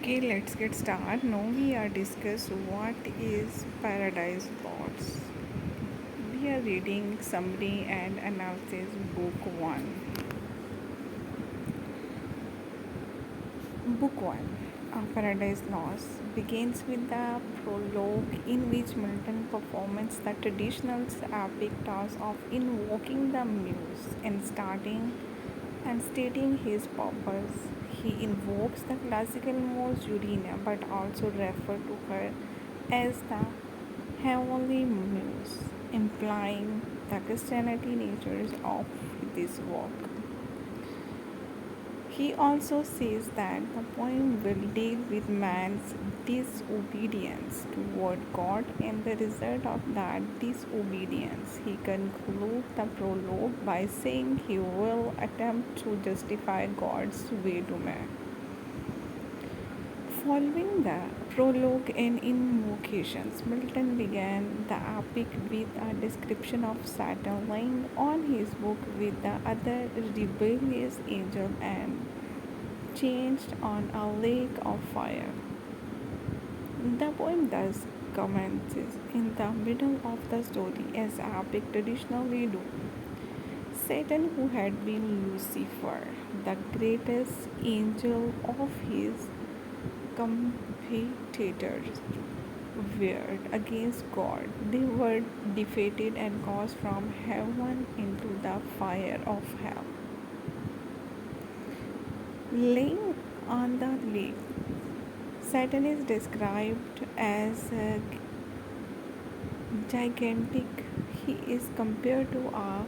Okay, let's get started. Now we are discuss what is Paradise Lost. We are reading summary and analysis book 1. Book 1 Paradise Lost begins with the prologue in which Milton performs the traditional epic task of invoking the muse and starting and stating his purpose. He invokes the classical muse Urania but also refers to her as the heavenly muse, implying the Christianity natures of this work. He also says that the poem will deal with man's disobedience toward God and the result of that disobedience. He concludes the prologue by saying he will attempt to justify God's way to man. Following the prologue and invocations, Milton began the epic with a description of Saturn lying on his book with the other rebellious angel and changed on a lake of fire. The poem thus commences in the middle of the story as epic traditionally do. Satan, who had been Lucifer, the greatest angel of his competitors, warred against God. They were defeated and cast from heaven into the fire of hell. Laying on the lake, Saturn is described as gigantic. He is compared to a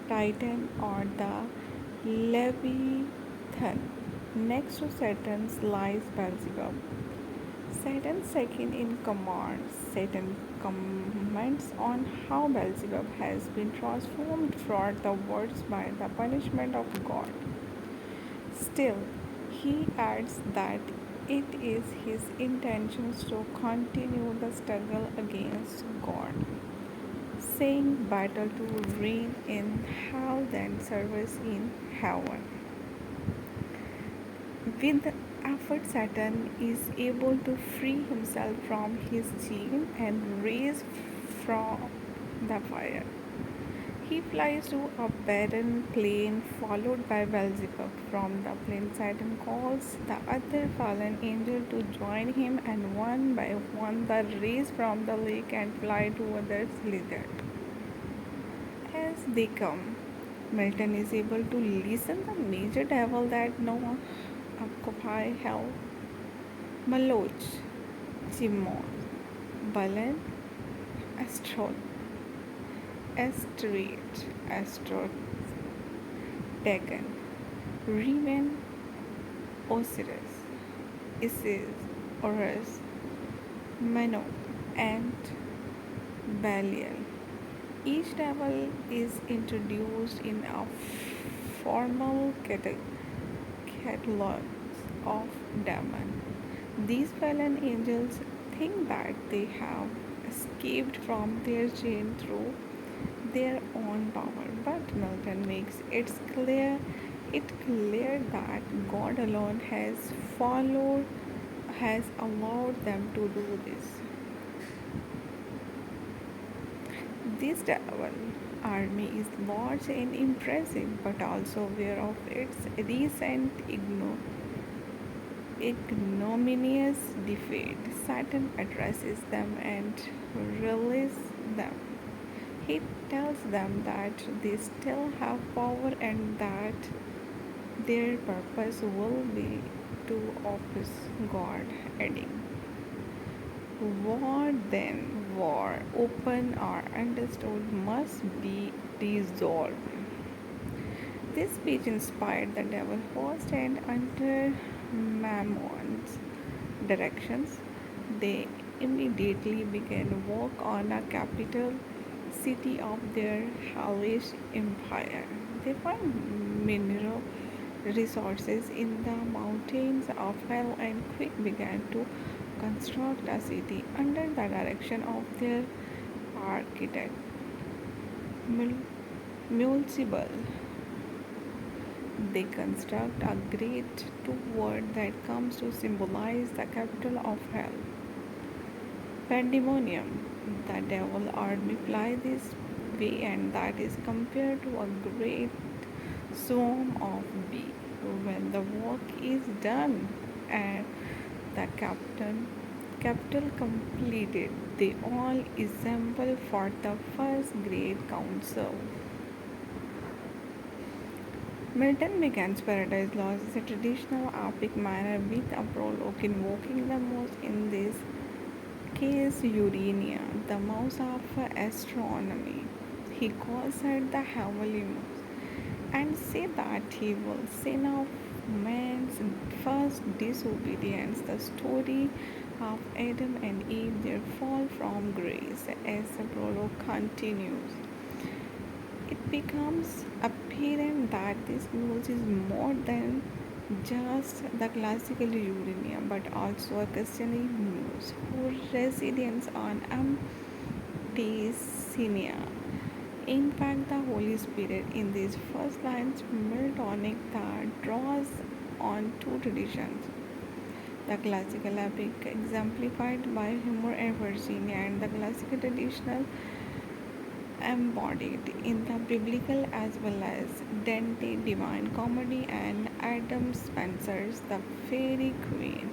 titan or the Leviathan. Next to Saturn lies Beelzebub, Satan's second in command. Satan comments on how Beelzebub has been transformed throughout the world by the punishment of God. Still, he adds that it is his intention to continue the struggle against God, saying battle to reign in hell than service in heaven. With effort, Saturn is able to free himself from his chain and rise from the fire. He flies to a barren plain, followed by Beelzebub. From the plain, Saturn calls the other fallen angel to join him, and one by one they race from the lake and fly towards Slither. As they come, Milton is able to listen the major devil that now occupy hell: Maloch, Chimon, Balan, Astrol, Astrate, Astrot, Dagon, Reven, Osiris, Isis, Horus, Mano, and Belial. Each devil is introduced in a formal catalog of demons. These fallen angels think that they have escaped from their chain through their own power, but Milton makes it clear that God alone has allowed them to do this. This devil army is large and impressive, but also aware of its recent ignominious defeat. Satan addresses them and releases them. He tells them that they still have power and that their purpose will be to oppose God, adding, war then, war, open or understood, must be resolved. This speech inspired the devil host, and under Mammon's directions, they immediately began work on a capital city of their hellish empire. They found mineral resources in the mountains of hell and quick began to construct a city under the direction of their architect Mulcible. They construct a great two word that comes to symbolize the capital of hell, pandemonium. The devil are multiplied this way, and that is compared to a great swarm of bees. When the work is done and the capital completed, they all assemble for the first great council. Milton begins Paradise Lost in a traditional epic manner with a prologue invoking the muse, in this case Urania, the muse of astronomy. He calls her the heavenly muse and say that he will sin of man's first disobedience. The story of Adam and Eve, their fall from grace, as the prologue continues. It becomes apparent that this muse is more than just the classical uranium, but also a Christian muse who resides on Amtesinia. In fact, the Holy Spirit in these first lines Miltonic that draws on two traditions. The classical epic exemplified by Homer and Virginia, and the classical traditional embodied in the biblical as well as Dante Divine Comedy and Adam Spencer's The Fairy Queen.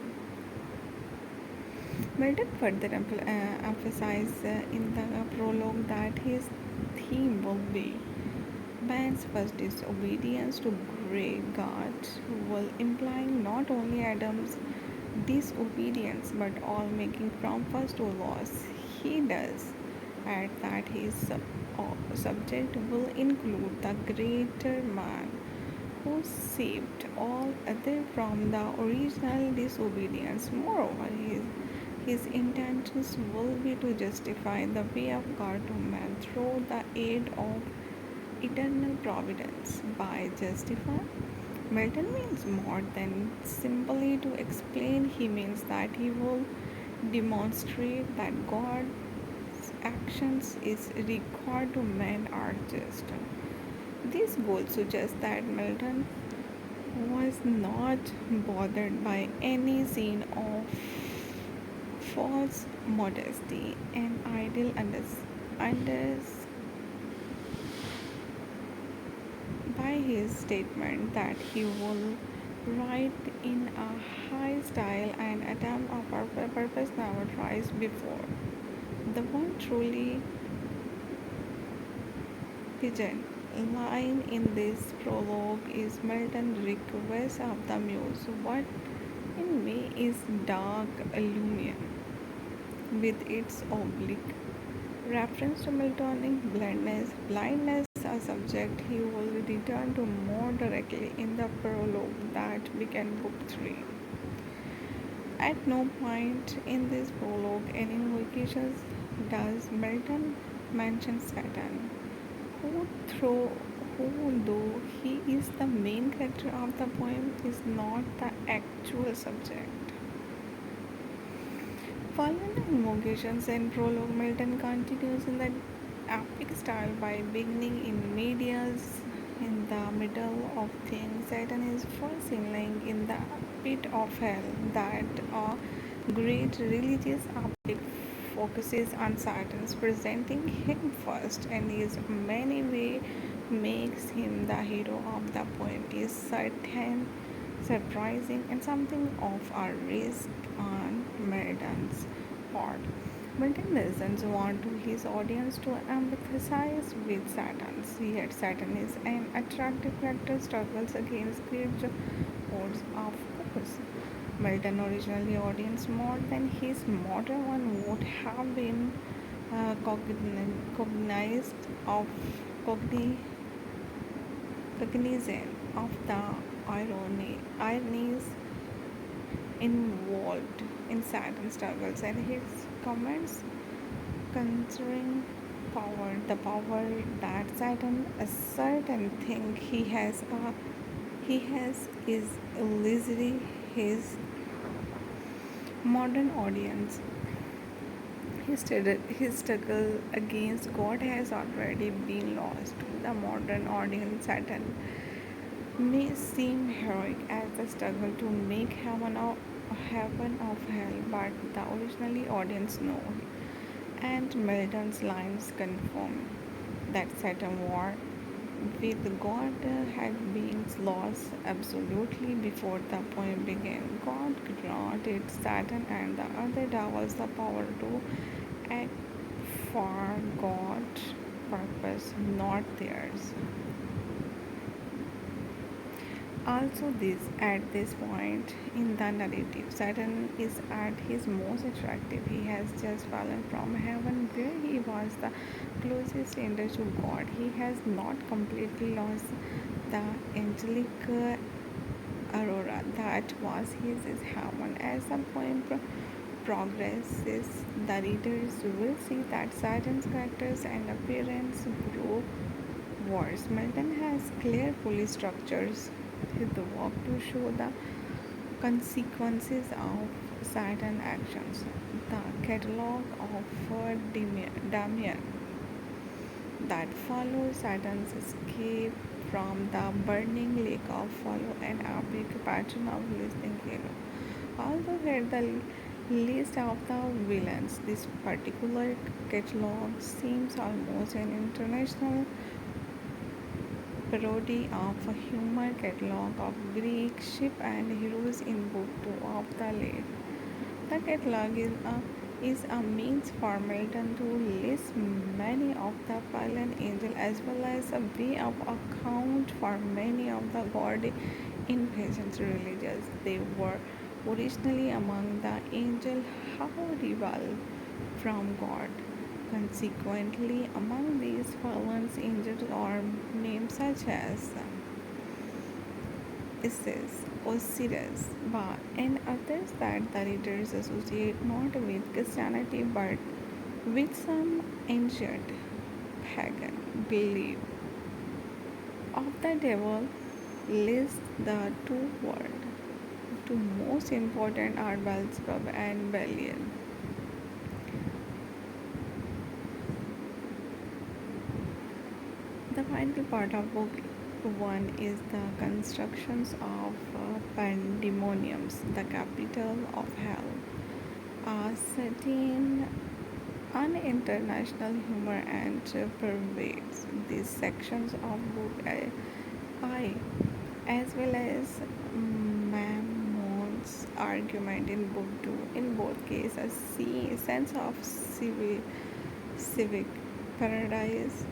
Milton further emphasized in the prologue that his theme will be man's first disobedience to great God, will implying not only Adam's disobedience but all making from first to loss. He does add that his subject will include the greater man who saved all other from the original disobedience. Moreover, his intentions will be to justify the way of God to man through the aid of eternal providence. By justify, Milton means more than simply to explain, he means that he will demonstrate that God's actions is regard to men are just. This goal suggests that Milton was not bothered by any scene of false modesty and ideal by his statement that he will write in a high style and attempt a purpose never tries before. The one truly pigeon line in this prologue is Milton's request of the muse. What in me is dark illusion with its oblique reference to Miltonic blindness, a subject he will return to more directly in the prologue that began Book 3. At no point in this prologue and invocations does Milton mention Satan, who, through, who, though he is the main character of the poem, is not the actual subject. Following the invocations and prologue, Milton continues in the epic style by beginning in medias in the middle of things. Satan is first seen lying in the pit of hell. That a great religious epic focuses on Satan's presenting him first, and his many way makes him the hero of the poem is certain, surprising, and something of a risk on Milton's part. Milton doesn't want his audience to empathize with Satan, yet Satan is an attractive character struggles against great odds, of course. Milton originally audience more than his modern one would have been cognized of cogni- cognizant of the ironies involved in Saturn's struggles, and his comments concerning power, the power that Saturn asserts and think he has is illusory. His modern audience, his struggle against God has already been lost to the modern audience. Saturn may seem heroic as the struggle to make heaven of hell, but the originally audience know. And Milton's lines confirm that Saturn war with God had been lost absolutely before the poem began. God granted Saturn and the other devils the power to act for God's purpose, not theirs. Also, at this point in the narrative, Saturn is at his most attractive. He has just fallen from heaven, where he was the closest angel to God. He has not completely lost the angelic aurora that was his heaven. As the poem progresses, the readers will see that Saturn's characters and appearance grow worse. Milton has carefully structured his work to show the consequences of Saturn actions. The catalogue of Damien that follows Saturn's escape from the burning lake of follow an epic pattern of listening hero. Although here the list of the villains, this particular catalogue seems almost an international parody of a humor catalogue of Greek ship and heroes in Book 2 of the Iliad. The catalogue is a means for Milton to list many of the fallen angels as well as a way of account for many of the god invasions religions. They were originally among the angels how rival from God. Consequently, among these fallen angels are names such as Isis, Osiris, Ba, and others that the readers associate not with Christianity but with some ancient pagan belief. Of the devil list the two most important are Beelzebub and Belial. The final part of book 1 is the constructions of Pandemoniums, the capital of hell. Setting an international humor and pervades these sections of book I, as well as Mammon's argument in book 2. In both cases, a sense of civic paradise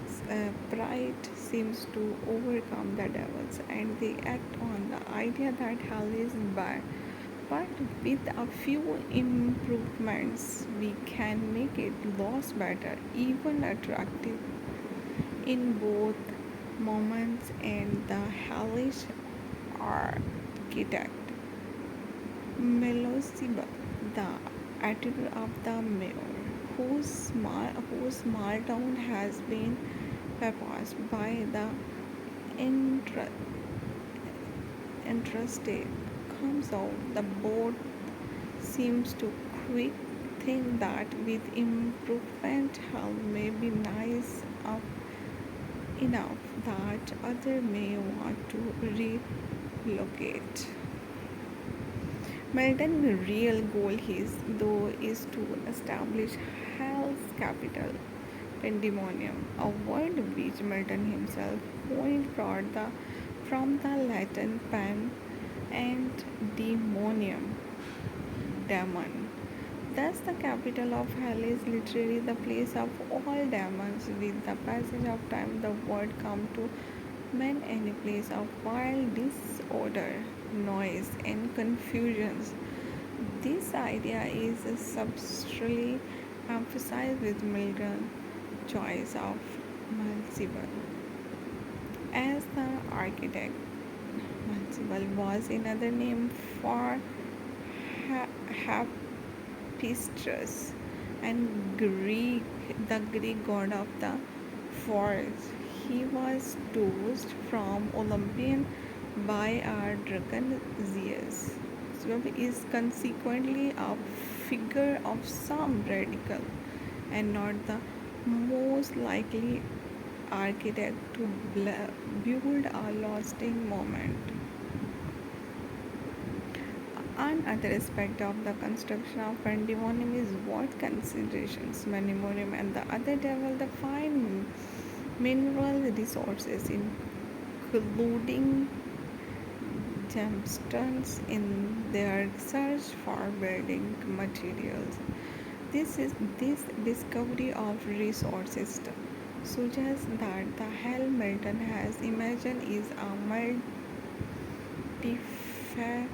pride seems to overcome the devils, and they act on the idea that hell is bad. But with a few improvements, we can make it lots better, even attractive in both moments. And the hellish architect Melosiba, the attitude of the mayor, whose small town has been passed by the intra- interstate, comes out. The boat seems to quick think that with improvement hell may be nice enough that other may want to relocate. Milton's real goal is to establish hell's capital, Pandemonium, a word which Milton himself coined from the Latin pan and demonium, demon. Thus, the capital of hell is literally the place of all demons. With the passage of time, the word come to mean any place of wild disorder, noise, and confusions. This idea is substantially emphasized with Milton's choice of Malcival as the architect. Malcival was another name for Hephaestus and the Greek god of the forest. He was tossed from Olympian by a dragon Zeus. Swab is consequently a figure of some radical and not the most likely architect to build a lasting moment. Another aspect of the construction of pandemonium is what considerations Memoriam and the other devil the fine mineral resources, including gemstones, in their search for building materials. This discovery of resources suggests that the hell Milton has imagined is a multifaceted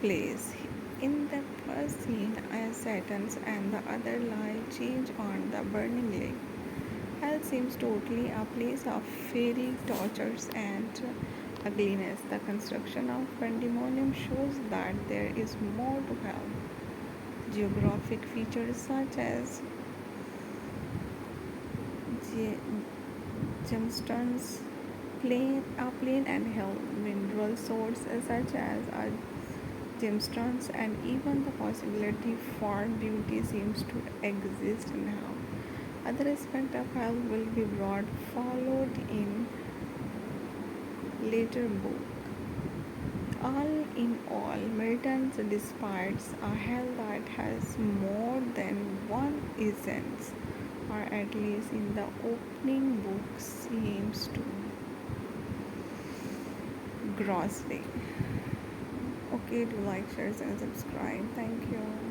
place. In the first scene, as Saturn and the other lie change on the burning lake, hell seems totally a place of fairy tortures and ugliness. The construction of pandemonium shows that there is more to hell. Geographic features such as ge- gemstones, plain and hill, mineral sources such as gemstones, and even the possibility for beauty seems to exist now. Other aspect of hell will be brought followed in later book. All in all, Milton despises a hell that has more than one essence, or at least in the opening book seems to grossly. Okay, do like, share, and subscribe. Thank you.